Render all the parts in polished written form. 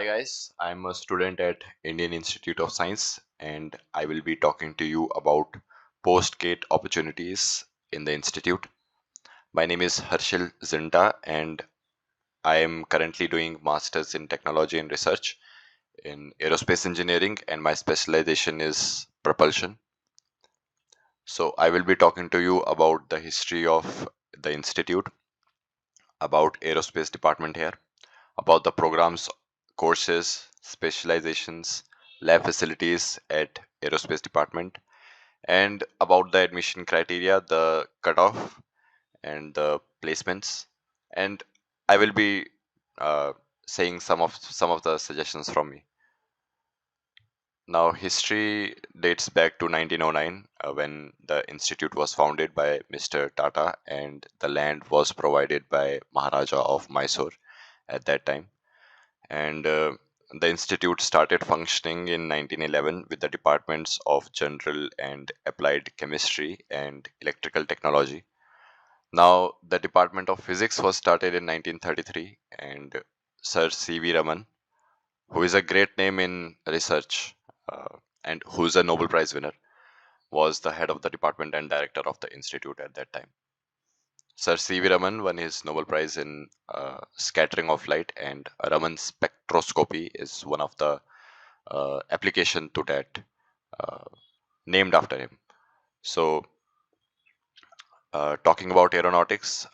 Hi guys, I'm a student at Indian Institute of Science and I will be talking to you about post-GATE opportunities in the institute. My name is Harshil Zinta and I am currently doing Masters in Technology and Research in Aerospace Engineering and my specialization is propulsion. So I will be talking to you about the history of the institute, about aerospace department here, about the programs, courses, specializations, lab facilities at aerospace department, and about the admission criteria, the cutoff, and the placements. And I will be saying some of the suggestions from me. Now, history dates back to 1909 when the institute was founded by Mr. Tata, and the land was provided by Maharaja of Mysore at that time. And the institute started functioning in 1911 with the departments of general and applied chemistry and electrical technology. Now the department of physics was started in 1933, and Sir C.V. Raman, who is a great name in research and who's a Nobel Prize winner, was the head of the department and director of the institute at that time. Sir C.V. Raman won his Nobel Prize in scattering of light, and Raman spectroscopy is one of the application to that uh, named after him. So, talking about aeronautics,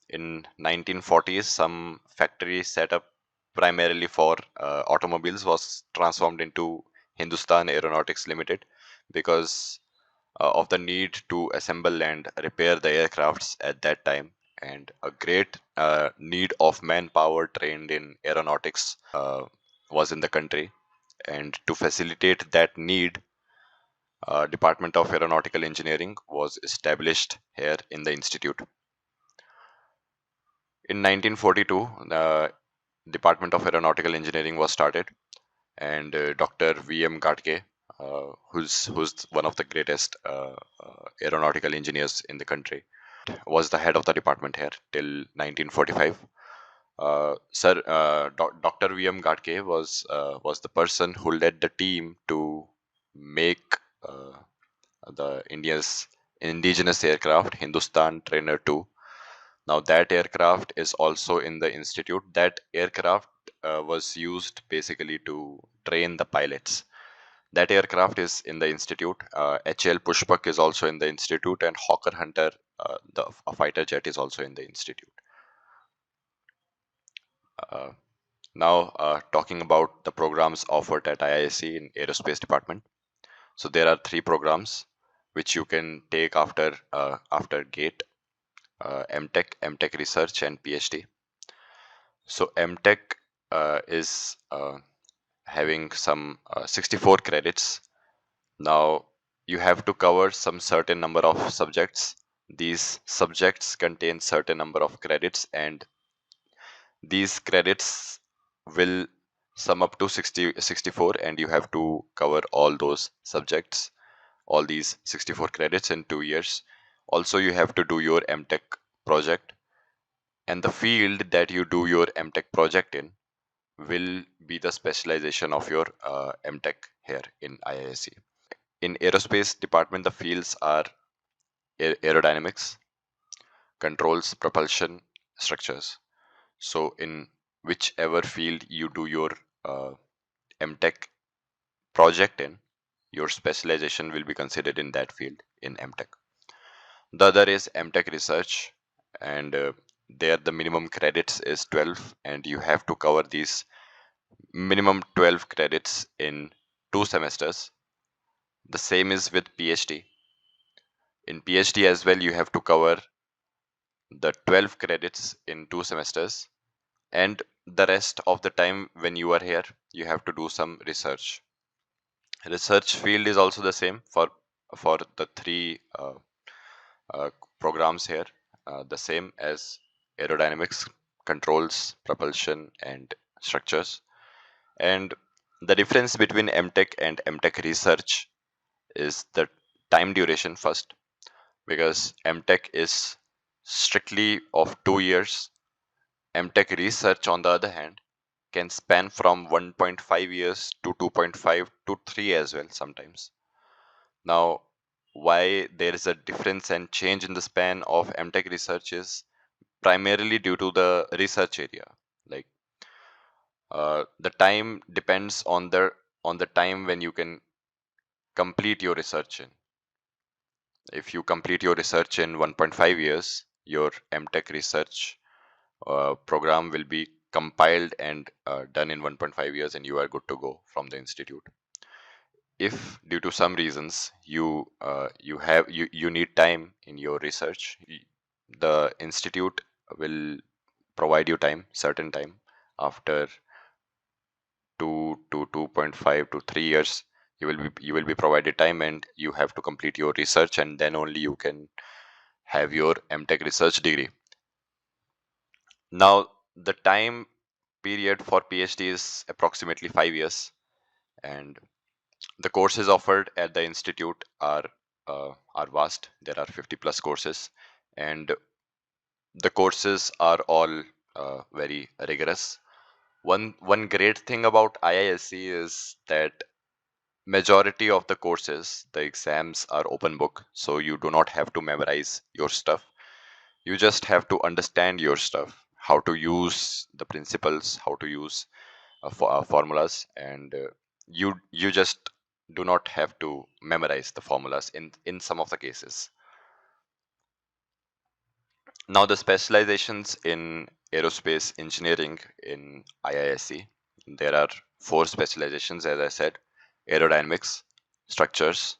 in 1940s, some factory set up primarily for automobiles was transformed into Hindustan Aeronautics Limited because of the need to assemble and repair the aircrafts at that time, and a great need of manpower trained in aeronautics was in the country. And to facilitate that need, Department of Aeronautical Engineering was established here in the institute. In 1942, the Department of Aeronautical Engineering was started, and Dr. V.M. Gadke, who's one of the greatest aeronautical engineers in the country, was the head of the department here till 1945. Dr. V.M. Gadke was the person who led the team to make the India's indigenous aircraft Hindustan Trainer 2. Now that aircraft is also in the institute. That aircraft was used basically to train the pilots. That aircraft is in the institute. HL Pushpak is also in the institute, and Hawker Hunter, a fighter jet, is also in the institute. Uh, Now, talking about the programs offered at IISc in Aerospace Department. So there are three programs which you can take after GATE: MTech Research, and PhD. So MTech is having some 64 credits. Now you have to cover some certain number of subjects. These subjects contain certain number of credits, and these credits will sum up to 64, and you have to cover all those subjects, all these 64 credits in 2 years. Also, you have to do your MTech project, and the field that you do your MTech project in will be the specialization of your MTech here in IISc. In aerospace department, the fields are aerodynamics, controls, propulsion, structures. So in whichever field you do your uh, MTech project in, your specialization will be considered in that field in MTech. The other is MTech Research, and there the minimum credits is 12, and you have to cover these minimum 12 credits in 2 semesters. The same is with PhD. In PhD as well, you have to cover the 12 credits in 2 semesters, and the rest of the time when you are here, you have to do some research. Research field is also the same for the three uh, programs here, the same as aerodynamics, controls, propulsion, and structures. And the difference between MTech and MTech research is the time duration first, because MTech is strictly of 2 years. MTech research, on the other hand, can span from 1.5 years to 2.5 to 3 as well sometimes. Now, why there is a difference and change in the span of MTech research is primarily due to the research area. Like the time depends on the time when you can complete your research in. If you complete your research in 1.5 years, your MTech research program will be compiled and done in 1.5 years, and you are good to go from the institute. If due to some reasons you need time in your research, the institute will provide you time, certain time, after 2 to 2.5 to 3 years. You will be provided time, and you have to complete your research, and then only you can have your MTech research degree. Now, the time period for PhD is approximately 5 years, and the courses offered at the institute are vast. There are 50 plus courses, and the courses are all very rigorous. One great thing about IISc is that majority of the courses, the exams are open book, so you do not have to memorize your stuff. You just have to understand your stuff, how to use the principles, how to use formulas, and you just do not have to memorize the formulas in some of the cases. Now, the specializations in aerospace engineering in IISc, there are 4 specializations, as I said: aerodynamics, structures,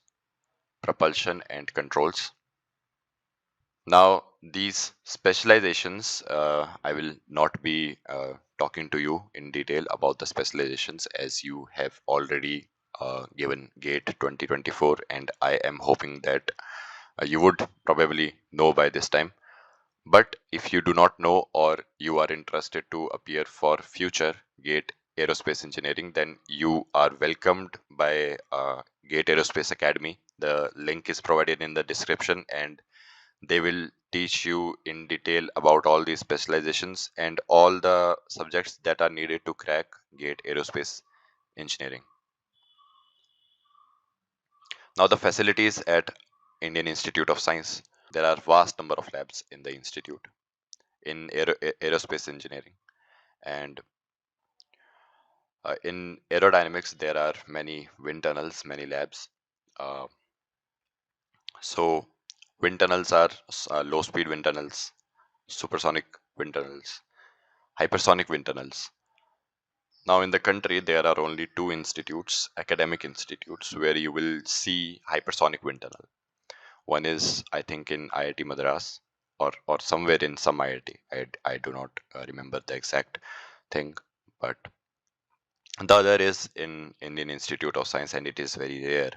propulsion, and controls. Now, these specializations, I will not be talking to you in detail about the specializations, as you have already given GATE 2024, and I am hoping that you would probably know by this time. But if you do not know, or you are interested to appear for future GATE Aerospace Engineering, then you are welcomed by GATE Aerospace Academy. The link is provided in the description, and they will teach you in detail about all these specializations and all the subjects that are needed to crack GATE Aerospace Engineering. Now, the facilities at Indian Institute of Science. There are vast number of labs in the institute in aerospace engineering, and in aerodynamics there are many wind tunnels, many labs. Uh, so wind tunnels are low speed wind tunnels, supersonic wind tunnels, hypersonic wind tunnels. Now, in the country, there are only 2 institutes, academic institutes, where you will see hypersonic wind tunnel. One is, I think, in IIT Madras, or somewhere in some IIT. I do not remember the exact thing, but the other is in Indian Institute of Science, and it is very rare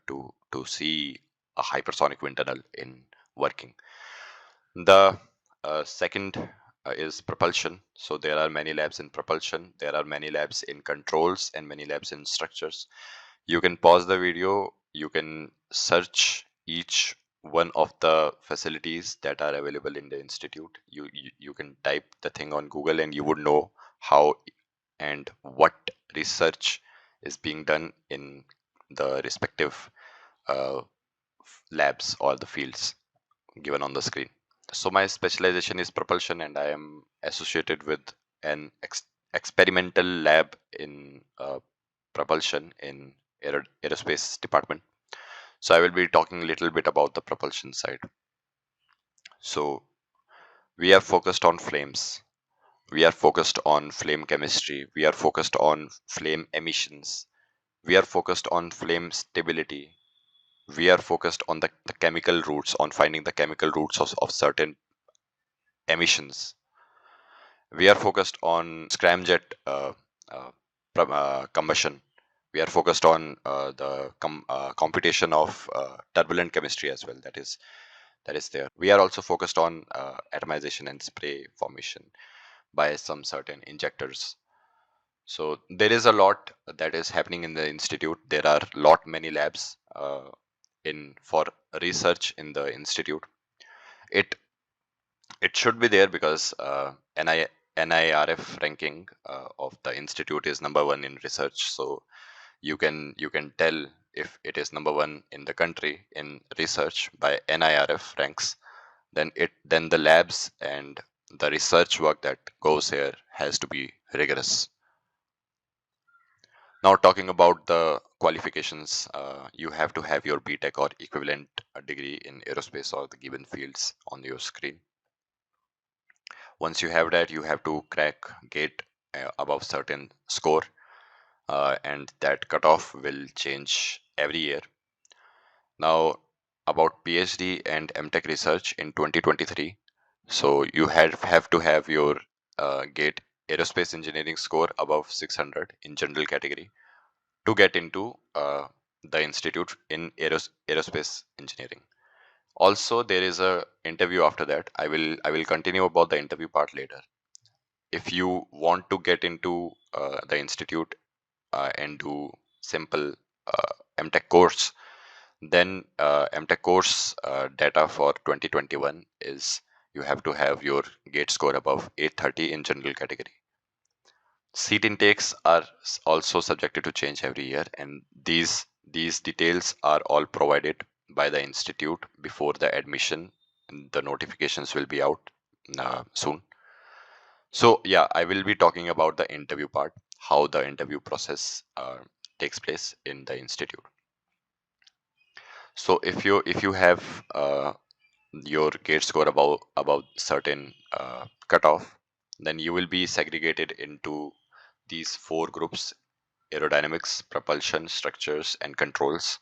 to see a hypersonic wind tunnel in working. The second is propulsion. So there are many labs in propulsion. There are many labs in controls and many labs in structures. You can pause the video. You can search each one of the facilities that are available in the institute. You can type the thing on Google, and you would know how and what research is being done in the respective uh, labs or the fields given on the screen. So my specialization is propulsion, and I am associated with an experimental lab in propulsion in aerospace department. So I will be talking a little bit about the propulsion side. So we are focused on flames. We are focused on flame chemistry. We are focused on flame emissions. We are focused on flame stability. We are focused on the chemical routes, on finding the chemical routes of certain emissions. We are focused on scramjet uh, combustion. We are focused on the computation of turbulent chemistry as well. That is there. We are also focused on atomization and spray formation by some certain injectors. So there is a lot that is happening in the institute. There are many labs in for research in the institute. It it should be there because NIRF ranking of the institute is number one in research. So you can tell if it is number one in the country in research by NIRF ranks. Then the labs and the research work that goes here has to be rigorous. Now, talking about the qualifications, you have to have your BTech or equivalent degree in aerospace or the given fields on your screen. Once you have that, you have to crack gate above certain score, and that cutoff will change every year. Now, about PhD and MTech research in 2023. So you have to have your GATE Aerospace Engineering score above 600 in general category to get into the institute in aerospace engineering. Also, there is a interview after that. I will continue about the interview part later. If you want to get into the institute and do simple MTech course, then MTech course data for 2021 is you have to have your GATE score above 830 in general category. Seat intakes are also subjected to change every year, and these details are all provided by the institute before the admission. The notifications will be out soon. So yeah, I will be talking about the interview part, how the interview process takes place in the institute. So if you have your GATE score above certain cutoff, then you will be segregated into these four groups: aerodynamics, propulsion, structures, and controls.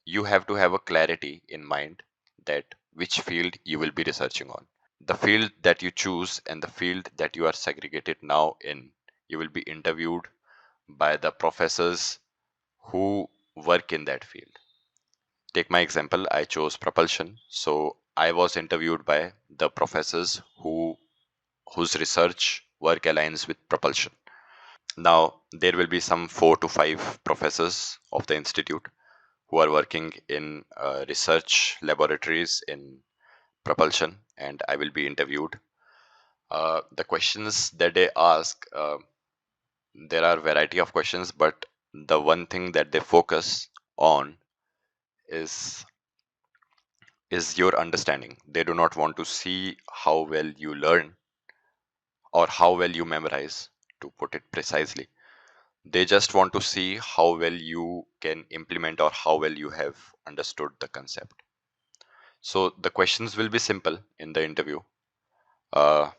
You have to have a clarity in mind that which field you will be researching on. The field that you choose and the field that you are segregated now in, you will be interviewed by the professors who work in that field. Take my example, I chose propulsion, so I was interviewed by the professors whose research work aligns with propulsion. Now, there will be some 4 to 5 professors of the institute who are working in research laboratories in propulsion, and I will be interviewed. The questions that they ask, there are variety of questions, but the one thing that they focus on is is your understanding. They do not want to see how well you learn or how well you memorize, to put it precisely. They just want to see how well you can implement or how well you have understood the concept. So the questions will be simple in the interview. Uh,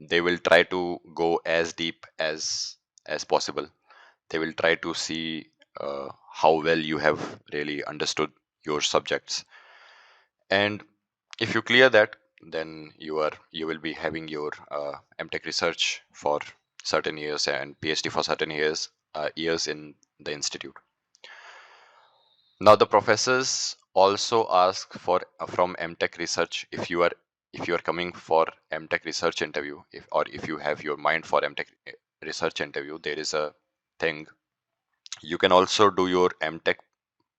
they will try to go as deep as possible. They will try to see how well you have really understood your subjects. And if you clear that, then you will be having your MTech research for certain years and PhD for certain years in the institute. Now the professors also ask for from MTech research, if you are coming for MTech research interview, if you have your mind for MTech research interview, there is a thing. You can also do your MTech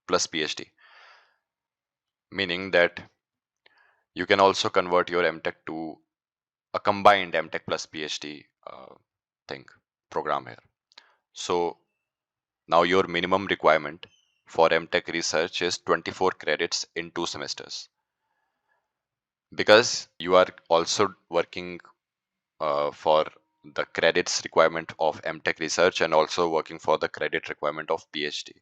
plus PhD, meaning that you can also convert your MTech to a combined MTech plus PhD thing program here. So now your minimum requirement for MTech research is 24 credits in 2 semesters, because you are also working for the credits requirement of MTech research and also working for the credit requirement of PhD.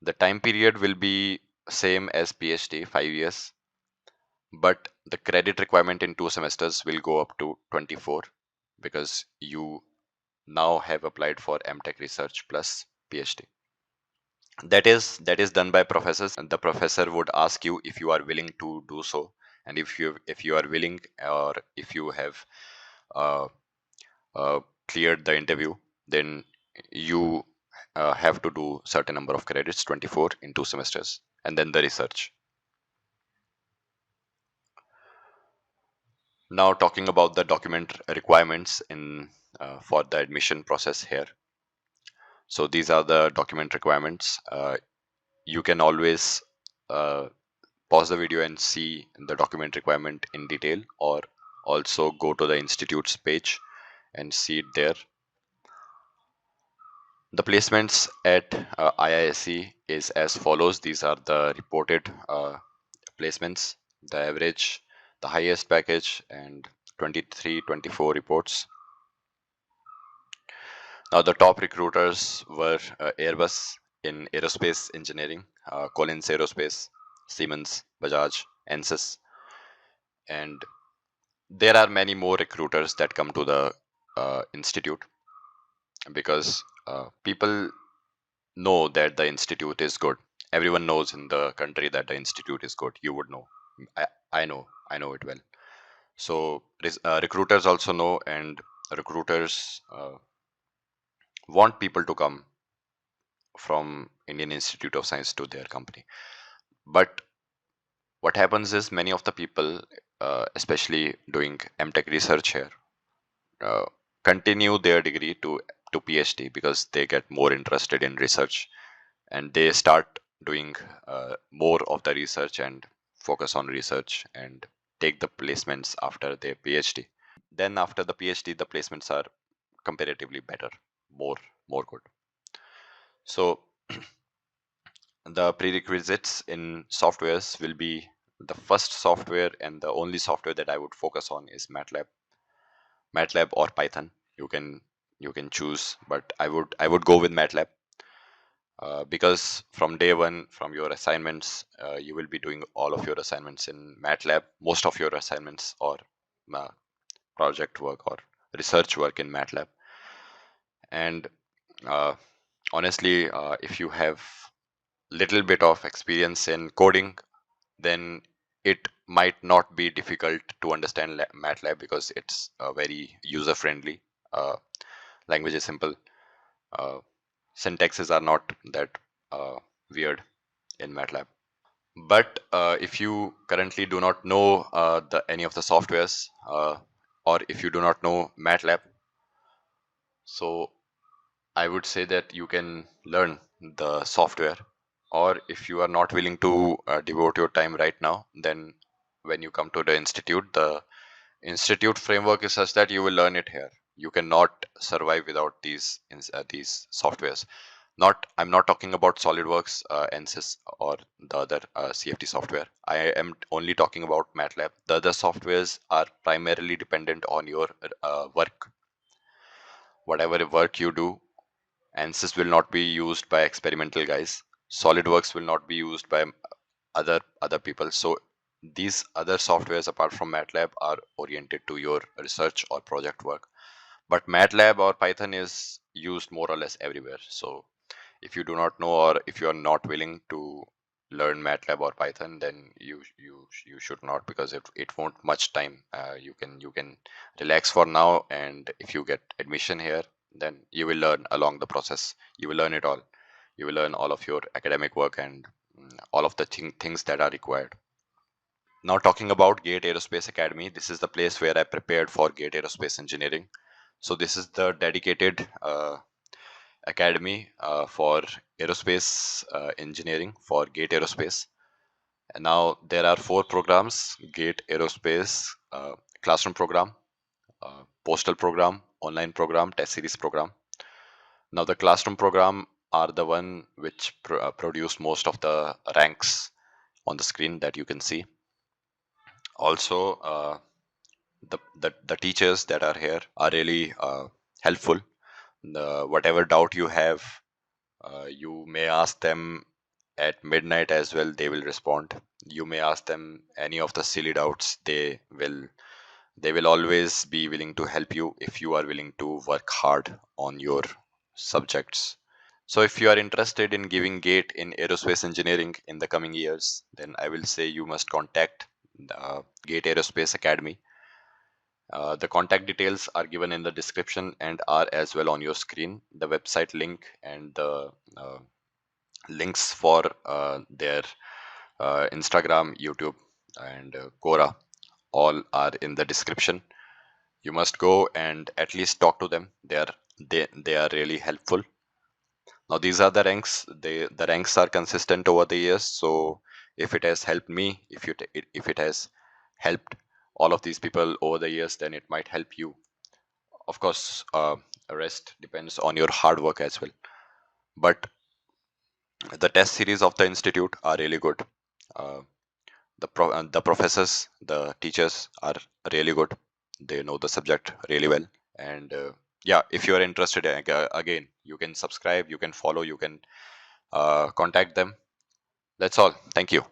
The time period will be same as PhD, 5 years, but the credit requirement in 2 semesters will go up to 24, because you now have applied for MTech research plus PhD. That is done by professors, and the professor would ask you if you are willing to do so, and if you are willing, or if you have uh, cleared the interview, then you have to do certain number of credits, 24 in 2 semesters, and then the research. Now, talking about the document requirements in for the admission process here. So these are the document requirements. You can always uh, pause the video and see the document requirement in detail, or also go to the institute's page and see it there. The placements at IISc is as follows. These are the reported placements, the average, the highest package, and 23, 24 reports. Now, the top recruiters were Airbus in aerospace engineering, Collins Aerospace, Siemens, Bajaj, Ansys, and there are many more recruiters that come to the institute because people know that the institute is good. Everyone knows in the country that the institute is good. You would know. I know it well. So recruiters also know, and recruiters want people to come from Indian Institute of Science to their company. But what happens is many of the people, especially doing MTech research here, uh, continue their degree to PhD because they get more interested in research and they start doing more of the research and focus on research and take the placements after their PhD. Then after the PhD, the placements are comparatively better, more more good. So the prerequisites in softwares will be the first software and the only software that I would focus on is MATLAB or Python. You can choose, but I would go with MATLAB because from day one, from your assignments, you will be doing all of your assignments in MATLAB. Most of your assignments or uh, project work or research work in MATLAB. And uh, honestly, if you have little bit of experience in coding, then it might not be difficult to understand MATLAB because it's very user friendly. Language is simple. Uh, Syntaxes are not that uh, weird in MATLAB. But if you currently do not know any of the softwares, or if you do not know MATLAB, so I would say that you can learn the software. Or if you are not willing to devote your time right now, then when you come to the institute framework is such that you will learn it here. You cannot survive without these softwares. Not I'm not talking about SolidWorks, ANSYS, or the other CFD software. I am only talking about MATLAB. The other softwares are primarily dependent on your work. Whatever work you do, ANSYS will not be used by experimental guys. SolidWorks will not be used by other people. So these other softwares apart from MATLAB are oriented to your research or project work. But MATLAB or Python is used more or less everywhere. So if you do not know or if you are not willing to learn MATLAB or Python, then you should not because it won't much time. You can relax for now, and if you get admission here, then you will learn along the process. You will learn it all. You will learn all of your academic work and all of the things that are required. Now talking about Gate Aerospace Academy, this is the place where I prepared for Gate Aerospace Engineering. So this is the dedicated academy for aerospace engineering for Gate Aerospace. And now there are four programs: Gate Aerospace classroom program, postal program, online program, test series program. Now the classroom program are the one which produce most of the ranks on the screen that you can see. Also, the teachers that are here are really helpful. Whatever doubt you have, you may ask them at midnight as well. They will respond. You may ask them any of the silly doubts. They will always be willing to help you if you are willing to work hard on your subjects. So if you are interested in giving GATE in aerospace engineering in the coming years, then I will say you must contact the GATE Aerospace Academy. The contact details are given in the description and are as well on your screen. The website link and the links for their Instagram, YouTube, and Quora all are in the description. You must go and at least talk to them. They are really helpful. Now these are the ranks. The ranks are consistent over the years. So if it has helped me, if it has helped all of these people over the years, then it might help you. Of course, rest depends on your hard work as well. But the test series of the institute are really good. Uh, the professors, the teachers are really good. They know the subject really well. And yeah, if you are interested, again, you can subscribe, you can follow, you can contact them. That's all. Thank you.